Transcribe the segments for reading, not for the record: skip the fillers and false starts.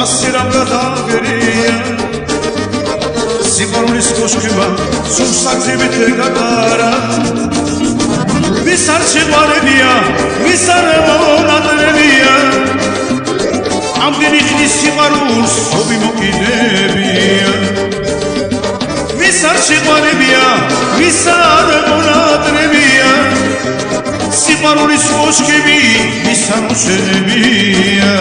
ასირამდა დაგერია სიყვარულის კოშკება სულ საგზებით ეკატარა ვის არ შეყვარებია ვის არ მონადრებია ამდენი ხნის სიყვარულს ობი მოკიდებია ვის არ შეყვარებია ვის არ მონადრებია სიყვარულის კოშკები ვის არ მოშენებია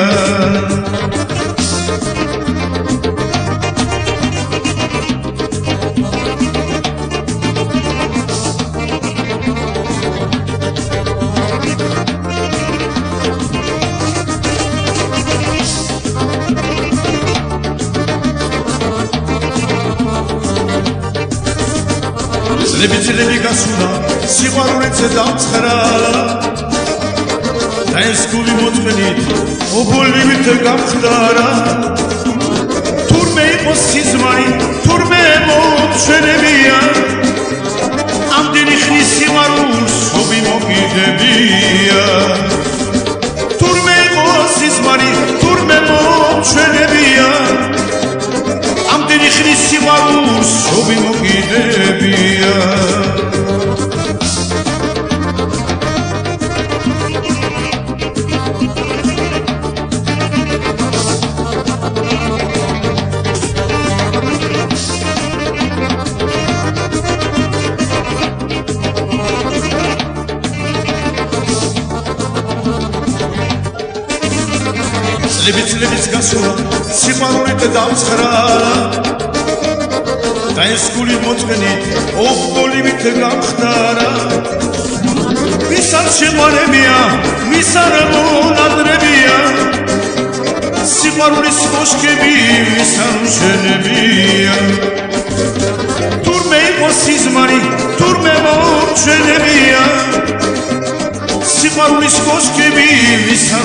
ძლები გასულა სიყვარულიც დამცხრალა და ეს გული მოწყენით ობოლივით გამხდარა თურმე იყოს სიზმარი თურმე მომჩენებია ამდენი ხნის სიყვარულს ობი მოკიდებია თურმე იყოს სიზმარი თურმე მომჩენებია ამდენი ხნის სიყვარულს ობი მოკიდებია ძლების გასულა სიყვარულით დამცხრალა და ეს გული მოწყენით ობოლივით გამხდარა ვის არ შეყვარებია ვის არ მონადრებია სიყვარულის კოშკები ვის არ მოშენებია თურმე იყოს სიზმარი თურმე მომჩენებია სიყვარულის კოშკები ვის არ